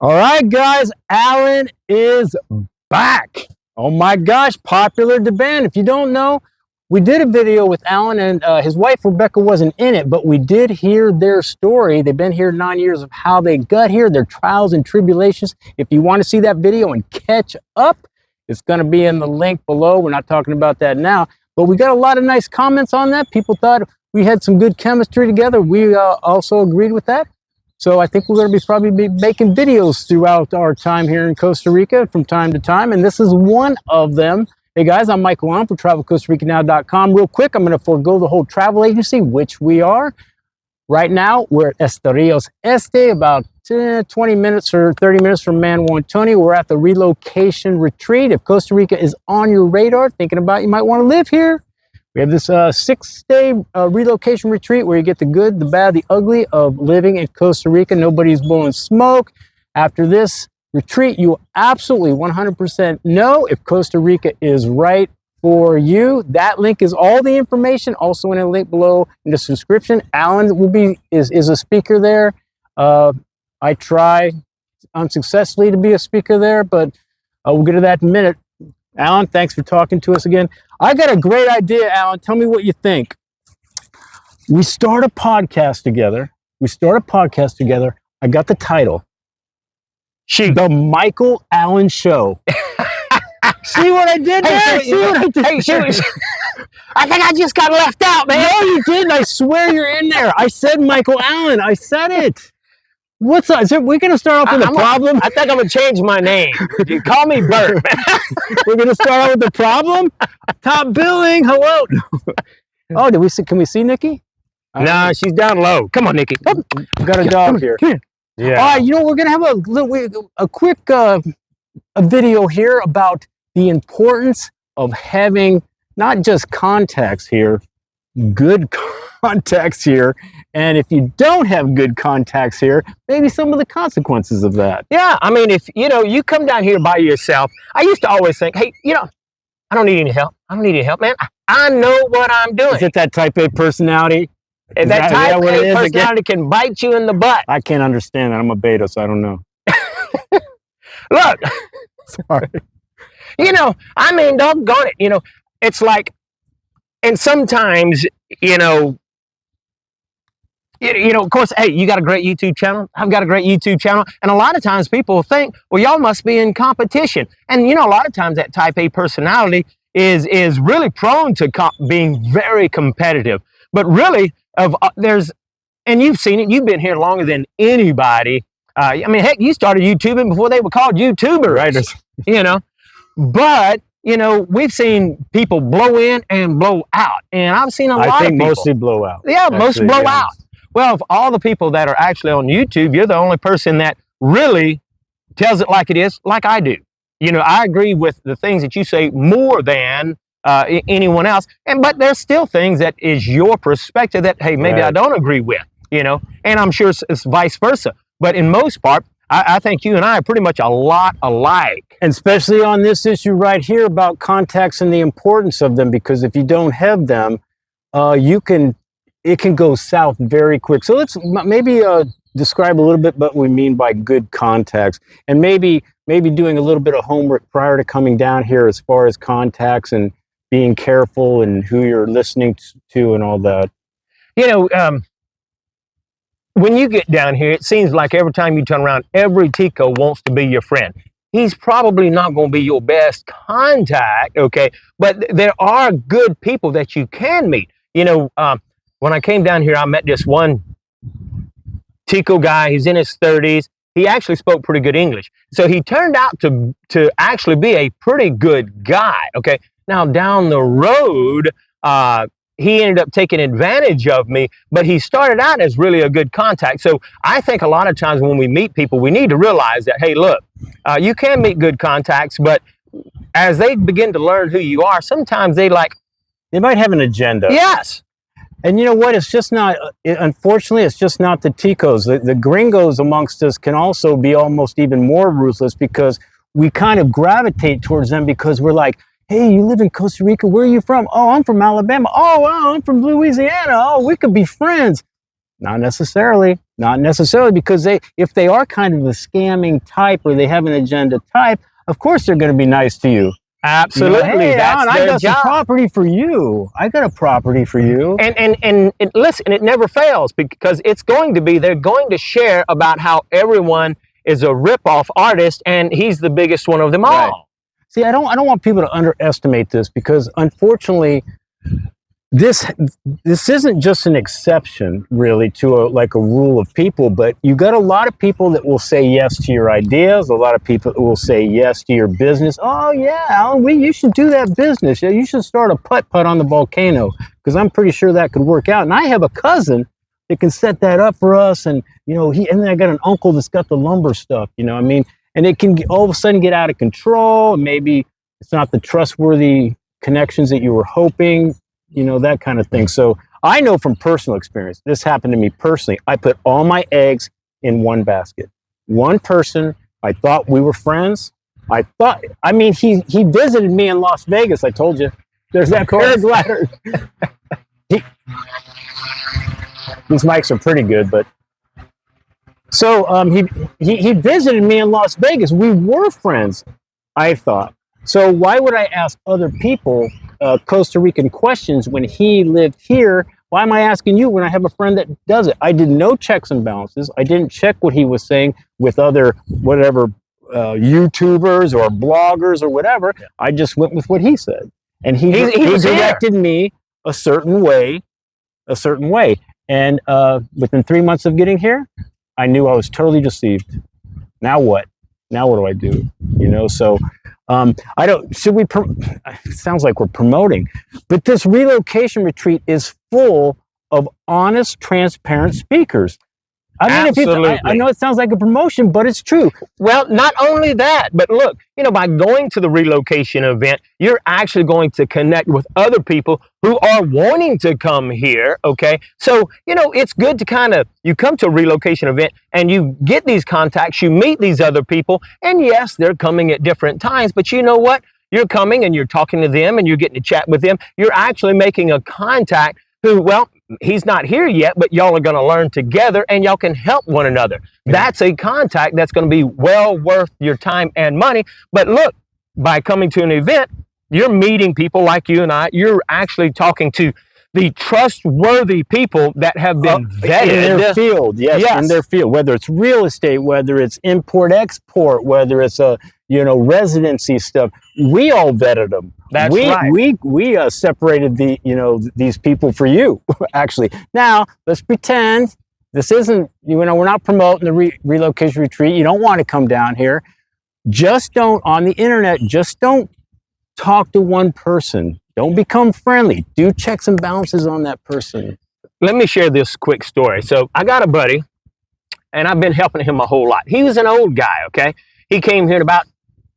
All right, guys, Alan is back. Oh my gosh, popular demand. If you don't know, we did a video with Alan and his wife Rebecca wasn't in it, but we did hear their story. They've been here 9 years of how they got here, their trials and tribulations. If you want to see that video and catch up, it's going to be in the link below. We're not talking about that now, but we got a lot of nice comments on that. People thought we had some good chemistry together. We also agreed with that. So I think we're going to probably be making videos throughout our time here in Costa Rica from time to time, and this is one of them. Hey guys, I'm Michael Allen for TravelCostaRicaNow.com. Real quick, I'm going to forego the whole travel agency, which we are. Right now, we're at Estorrillos Este, about 20 minutes or 30 minutes from Man Juan Antonio. We're at the Relocation Retreat. If Costa Rica is on your radar, thinking about you might want to live here, we have this 6-day relocation retreat where you get the good, the bad, the ugly of living in Costa Rica. Nobody's blowing smoke. After this retreat, you will absolutely 100% know if Costa Rica is right for you. That link is all the information, also in a link below in the description. Alan is a speaker there. I try unsuccessfully to be a speaker there, but we'll get to that in a minute. Alan, thanks for talking to us again. I got a great idea, Alan. Tell me what you think. We start a podcast together. I got the title. The Michael Allen Show. See what I did there? I think I just got left out, man. No, you didn't. I swear you're in there. I said Michael Allen. I said it. What's up? We're going to start off with a problem? I think I'm going to change my name. You call me Bert. We're going to start off with the problem? Top billing. Hello. Oh, can we see Nikki? No, she's down low. Come on, Nikki. We've got a dog here. Yeah. All right, we're going to have a quick a video here about the importance of having not just contacts here, good contacts here. And if you don't have good contacts here, maybe some of the consequences of that. Yeah, I mean, if you come down here by yourself, I used to always think, hey, I don't need any help. I don't need any help, man. I know what I'm doing. Is it that type A personality? And that type A personality can bite you in the butt. I can't understand that. I'm a beta, so I don't know. Look. Sorry. I mean, doggone it. It's like, and sometimes, of course, hey, you got a great YouTube channel. I've got a great YouTube channel. And a lot of times people think, well, y'all must be in competition. And, a lot of times that type A personality is really prone to being very competitive. But really, and you've seen it, you've been here longer than anybody. I mean, heck, you started YouTubing before they were called YouTubers, right? But, we've seen people blow in and blow out. And I've seen a lot of people. Mostly blow out. Yeah, most blow out. Well, of all the people that are actually on YouTube, you're the only person that really tells it like it is, like I do. I agree with the things that you say more than anyone else. But there's still things that is your perspective that, hey, maybe I don't agree with, and I'm sure it's vice versa. But in most part, I think you and I are pretty much a lot alike. And especially on this issue right here about contacts and the importance of them, because if you don't have them, it can go south very quick. So let's maybe describe a little bit what we mean by good contacts, and maybe doing a little bit of homework prior to coming down here as far as contacts and being careful and who you're listening to and all that. When you get down here, it seems like every time you turn around, every Tico wants to be your friend. He's probably not going to be your best contact, okay? But there are good people that you can meet. When I came down here, I met this one Tico guy. He's in his 30s. He actually spoke pretty good English. So he turned out to actually be a pretty good guy, okay? Now, down the road, he ended up taking advantage of me, but he started out as really a good contact. So I think a lot of times when we meet people, we need to realize that, hey, look, you can meet good contacts, but as they begin to learn who you are, sometimes they might have an agenda. Yes. And you know what? It's just not, unfortunately, it's just not the Ticos. The gringos amongst us can also be almost even more ruthless because we kind of gravitate towards them because we're like, hey, you live in Costa Rica. Where are you from? Oh, I'm from Alabama. Oh, wow, I'm from Louisiana. Oh, we could be friends. Not necessarily. Not necessarily, because if they are kind of a scamming type or they have an agenda type, of course they're going to be nice to you. Absolutely, Hey, that's Alan, I their got some job. property for you. I got a property for you. And listen, it never fails, because it's going to be, they're going to share about how everyone is a rip-off artist and he's the biggest one of them all. Right. See, I don't want people to underestimate this, because unfortunately, this isn't just an exception really to a rule of people, but you got a lot of people that will say yes to your ideas, a lot of people that will say yes to your business. Oh yeah, Alan, you should do that business. You should start a putt-putt on the volcano, because I'm pretty sure that could work out. And I have a cousin that can set that up for us, and and then I got an uncle that's got the lumber stuff, I mean, and it can all of a sudden get out of control, and maybe it's not the trustworthy connections that you were hoping, that kind of thing. So I know from personal experience, this happened to me personally. I put all my eggs in one basket. One person, I thought we were friends. He visited me in Las Vegas. I told you, there's that paraglider. These mics are pretty good, but so he visited me in Las Vegas. We were friends, I thought. So why would I ask other people Costa Rican questions when he lived here? Why am I asking you when I have a friend that does it? I did no checks and balances. I didn't check what he was saying with other whatever YouTubers or bloggers or whatever. Yeah. I just went with what he said, and he directed me a certain way. And within 3 months of getting here, I knew I was totally deceived. Now what? Now what do I do? So I don't, it sounds like we're promoting, but this relocation retreat is full of honest, transparent speakers. I mean, I know it sounds like a promotion, but it's true. Well, not only that, but look, by going to the relocation event, you're actually going to connect with other people who are wanting to come here, okay? So, it's good to you come to a relocation event and you get these contacts, you meet these other people, and yes, they're coming at different times, but you know what? You're coming and you're talking to them and you're getting to chat with them. You're actually making a contact who, well, he's not here yet, but y'all are going to learn together and y'all can help one another. Yeah. That's a contact that's going to be well worth your time and money. But look, by coming to an event, you're meeting people like you and I. You're actually talking to the trustworthy people that have been vetted in their field. Yes, in their field, whether it's real estate, whether it's import export, whether it's residency stuff. We all vetted them. That's right. We separated these people for you. Actually, now let's pretend this isn't. We're not promoting the relocation retreat. You don't want to come down here. Just don't on the internet. Just don't talk to one person. Don't become friendly. Do checks and balances on that person. Let me share this quick story. So I got a buddy, and I've been helping him a whole lot. He was an old guy. Okay, he came here in about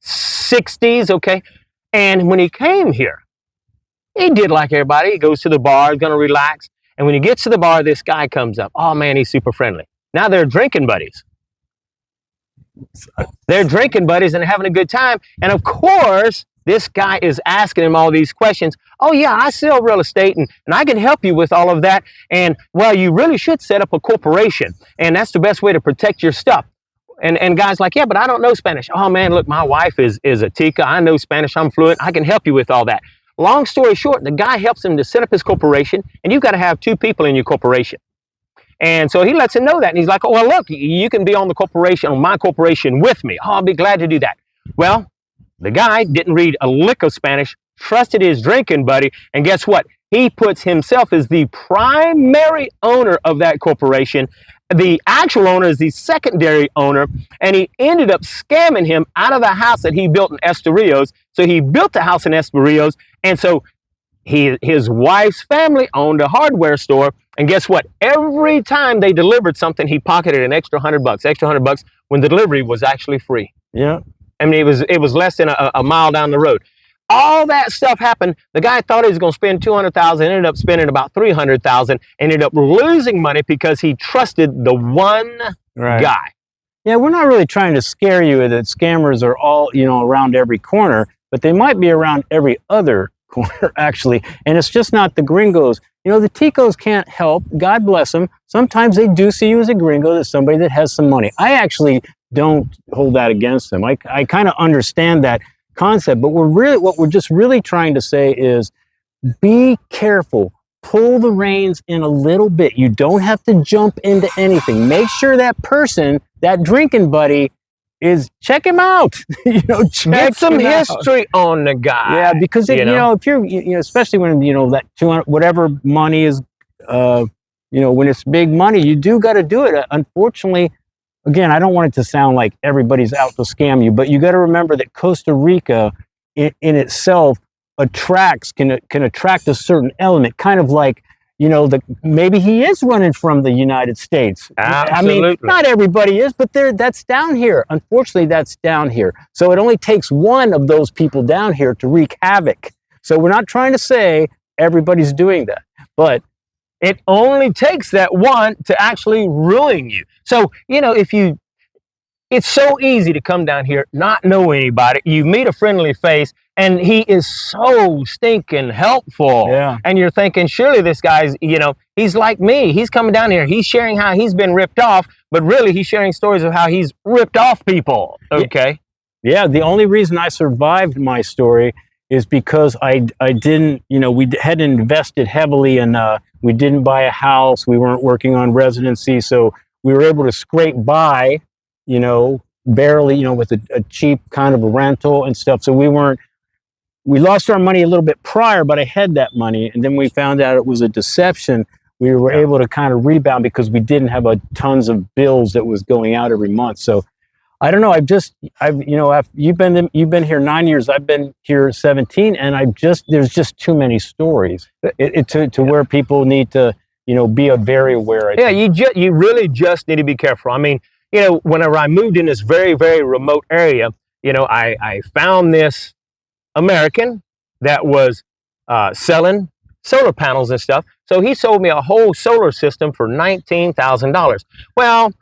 60s. Okay. And when he came here, he did like everybody. He goes to the bar, he's going to relax. And when he gets to the bar, this guy comes up. Oh, man, he's super friendly. Now they're drinking buddies. They're drinking buddies and having a good time. And, of course, this guy is asking him all these questions. Oh, yeah, I sell real estate, and I can help you with all of that. And, well, you really should set up a corporation. And that's the best way to protect your stuff. And guys like, yeah, but I don't know Spanish. Oh, man, look, my wife is a tica. I know Spanish. I'm fluent. I can help you with all that. Long story short, the guy helps him to set up his corporation, and you've got to have 2 people in your corporation. And so he lets him know that. And he's like, oh, well, look, you can be on my corporation with me. Oh, I'll be glad to do that. Well, the guy didn't read a lick of Spanish, trusted his drinking buddy, and guess what? He puts himself as the primary owner of that corporation. The actual owner is the secondary owner, and he ended up scamming him out of the house that he built in Estorrillos. So he built the house in Estorrillos, and so his wife's family owned a hardware store, and guess what? Every time they delivered something, he pocketed an extra $100 when the delivery was actually free. Yeah. I mean, it was less than a mile down the road. All that stuff happened. The guy thought he was going to spend $200,000, ended up spending about $300,000, ended up losing money because he trusted the one guy. Yeah, we're not really trying to scare you that scammers are all, around every corner, but they might be around every other corner, actually. And it's just not the gringos. the Ticos can't help. God bless them. Sometimes they do see you as a gringo, as somebody that has some money. I actually don't hold that against them. I kind of understand that concept, but what we're just really trying to say is be careful. Pull the reins in a little bit. You don't have to jump into anything. Make sure that person, that drinking buddy, check him out. Get some history on the guy. Yeah, because if you're, especially when that 200 whatever money is, when it's big money, you do got to do it. Unfortunately, again, I don't want it to sound like everybody's out to scam you, but you got to remember that Costa Rica, in itself, can attract a certain element, kind of like. Maybe he is running from the United States. Absolutely. I mean, not everybody is, but that's down here. Unfortunately, that's down here. So it only takes one of those people down here to wreak havoc. So we're not trying to say everybody's doing that, but it only takes that one to actually ruin you. So, it's so easy to come down here, not know anybody. You meet a friendly face, and he is so stinking helpful. Yeah. And you're thinking, surely this guy's, he's like me. He's coming down here. He's sharing how he's been ripped off, but really he's sharing stories of how he's ripped off people. Okay. Yeah. The only reason I survived my story is because I didn't, we hadn't invested heavily in, we didn't buy a house. We weren't working on residency. So we were able to scrape by, barely, with a cheap kind of a rental and stuff. So we lost our money a little bit prior, but I had that money. And then we found out it was a deception. We were able to kind of rebound because we didn't have tons of bills that was going out every month. So I don't know. You've been here 9 years. I've been here 17, and there's just too many stories to where people need to, be very aware. I think. You really just need to be careful. I mean, whenever I moved in this very, very remote area, I found this American that was selling solar panels and stuff. So he sold me a whole solar system for $19,000. Well,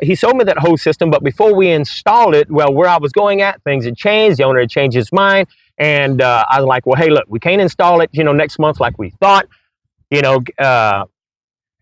he sold me that whole system, but before we installed it, where I was going at, things had changed. The owner had changed his mind. And I was like, well, hey, look, we can't install it, next month like we thought.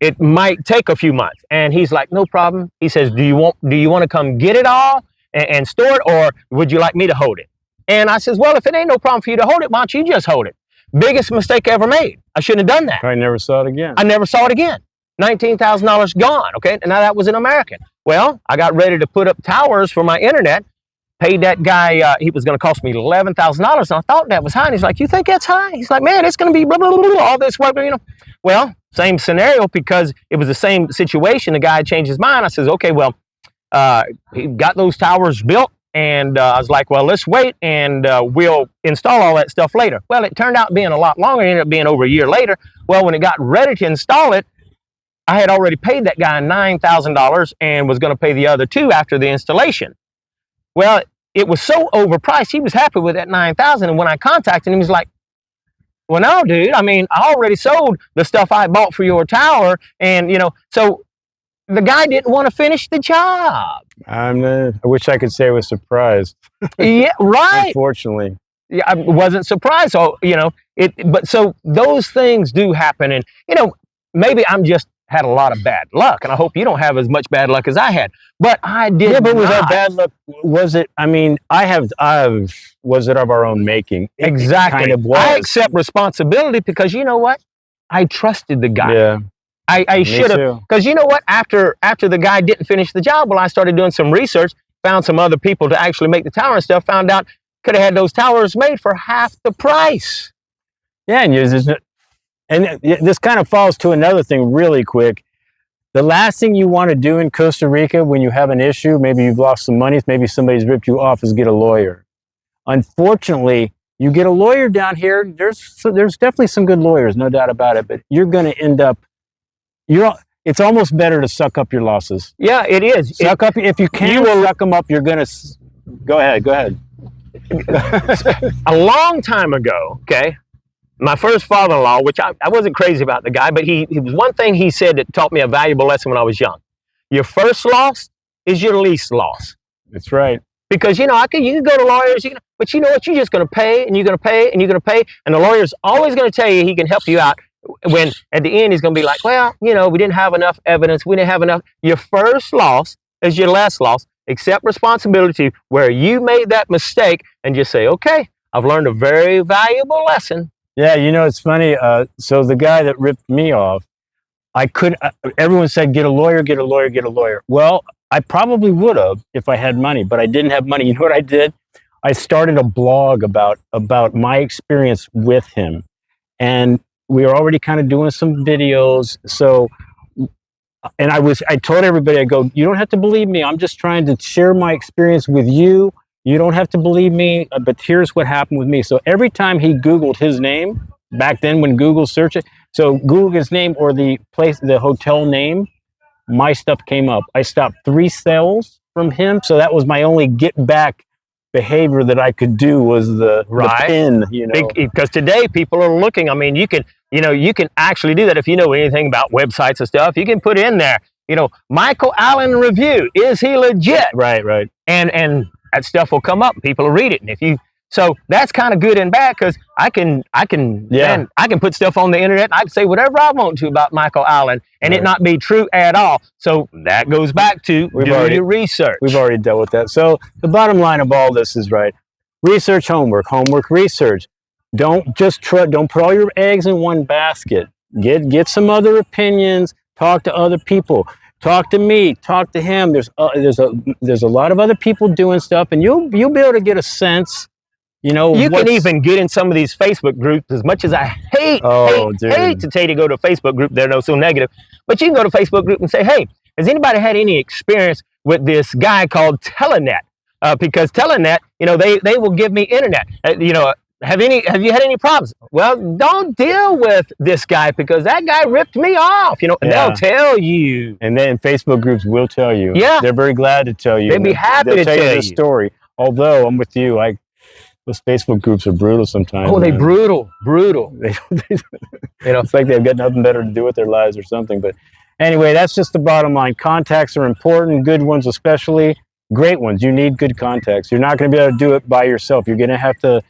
It might take a few months. And he's like, no problem. He says, do you want to come get it all and store it, or would you like me to hold it? And I says, well, if it ain't no problem for you to hold it, why don't you just hold it? Biggest mistake I ever made. I shouldn't have done that. I never saw it again. I never saw it again. $19,000 gone, okay? And now that was an American. Well, I got ready to put up towers for my internet, paid that guy, he was going to cost me $11,000, and I thought that was high. And he's like, you think that's high? He's like, man, it's going to be blah, blah, blah, blah, all this work, Well, same scenario, because it was the same situation. The guy changed his mind. I says, okay, well, he got those towers built, and I was like, well, let's wait, and we'll install all that stuff later. Well, it turned out being a lot longer. It ended up being over a year later. Well, when it got ready to install it, I had already paid that guy $9,000 and was going to pay the other $2,000 after the installation. Well, it was so overpriced. He was happy with that $9,000, and when I contacted him, he was like, well, no, dude. I mean, I already sold the stuff I bought for your tower, and so the guy didn't want to finish the job. I wish I could say I was surprised. Yeah, right. Unfortunately. Yeah, I wasn't surprised. So but so those things do happen, and maybe I'm just had a lot of bad luck, and I hope you don't have as much bad luck as I had. But I did. Yeah, but was that bad luck? Was it? I mean, was it of our own making? Exactly. It kind of was. I accept responsibility because you know what? I trusted the guy. Yeah. I should have, because you know what? After the guy didn't finish the job, well, I started doing some research, found some other people to actually make the tower and stuff. Found out could have had those towers made for half the price. Yeah, and this kind of falls to another thing really quick. The last thing you want to do in Costa Rica when you have an issue, maybe you've lost some money, maybe somebody's ripped you off, is get a lawyer. Unfortunately, you get a lawyer down here. There's definitely some good lawyers, no doubt about it. But you're going to end up. It's almost better to suck up your losses. Yeah, it is. Suck up if you can. Suck them up. You're going to. Go ahead. Go ahead. A long time ago, okay, my first father-in-law, which I wasn't crazy about the guy, but he was one thing he said that taught me a valuable lesson when I was young. Your first loss is your least loss. That's right. Because you can go to lawyers, but you know what? You're just going to pay, and you're going to pay, and you're going to pay, and the lawyer's always going to tell you he can help you out when at the end he's going to be like, well, you know, we didn't have enough evidence. We didn't have enough. Your first loss is your last loss. Accept responsibility where you made that mistake and just say, okay, I've learned a very valuable lesson. Yeah, you know, it's funny. So the guy that ripped me off, everyone said, get a lawyer, get a lawyer, get a lawyer. Well, I probably would have if I had money, but I didn't have money. You know what I did? I started a blog about my experience with him. And we were already kind of doing some videos. So, and I told everybody, I go, you don't have to believe me. I'm just trying to share my experience with you. You don't have to believe me, but here's what happened with me. So every time he Googled his name, back then when Google searched it, so Google his name or the hotel name, my stuff came up. I stopped 3 sales from him. So that was my only get back behavior that I could do, was the pin, you know. Because today people are looking. I mean, you can actually do that if you know anything about websites and stuff. You can put in there, you know, Michael Allen review. Is he legit? Right. And that stuff will come up. People will read it. And so that's kind of good and bad, because I can put stuff on the internet. I can say whatever I want to about Michael Allen and it not be true at all. So that goes back to your research. We've already dealt with that. So the bottom line of all this is research, homework, research. Don't put all your eggs in one basket. Get some other opinions. Talk to other people. Talk to me, talk to him. There's a lot of other people doing stuff, and you'll be able to get a sense. You know, you can even get in some of these Facebook groups. As much as I hate to tell you to go to a Facebook group, they're so negative. But you can go to a Facebook group and say, hey, has anybody had any experience with this guy called Telenet? Because Telenet, you know, they will give me internet. You know, have you had any problems? Well, don't deal with this guy because that guy ripped me off. You know, and they'll tell you. And then Facebook groups will tell you. Yeah, they're very glad to tell you. They'd be happy to tell you the story. Although I'm with you, those Facebook groups are brutal sometimes. Oh, they're brutal. You know, it's like they've got nothing better to do with their lives or something. But anyway, that's just the bottom line. Contacts are important, good ones especially, great ones. You need good contacts. You're not going to be able to do it by yourself. You're going to have to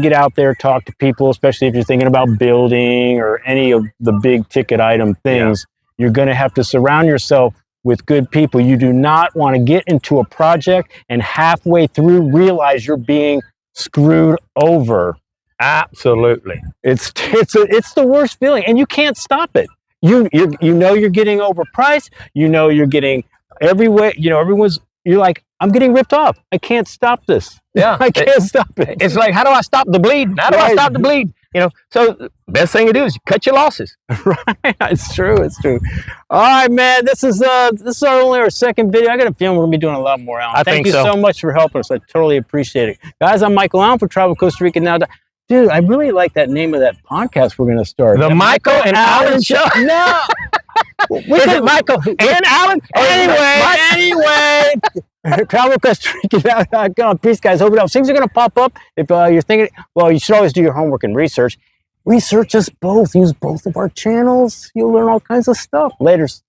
get out there, talk to people, especially if you're thinking about building or any of the big ticket item things. Yeah. You're going to have to surround yourself with good people. You do not want to get into a project and halfway through realize you're being screwed over. Absolutely. It's the worst feeling, and you can't stop it. You know you're getting overpriced. You know you're getting everywhere. You know you're like, I'm getting ripped off. I can't stop this. Yeah, I can't stop it. It's like, how do I stop the bleeding? How do I stop the bleed? You know, so the best thing to do is cut your losses. Right, it's true. All right, man. This is only our second video. I got a feeling we're gonna be doing a lot more, Alan. Thank you so much for helping us. I totally appreciate it, guys. I'm Michael Allen for Travel Costa Rica Now. Dude, I really like that name of that podcast we're gonna start. The Michael and Allen Show. No. Is it Michael and Allen? Anyway. TravelCostaRica.com. Peace, guys. Hope it helps. Things are going to pop up. If you're thinking, well, you should always do your homework and research. Research us both. Use both of our channels. You'll learn all kinds of stuff. Laters.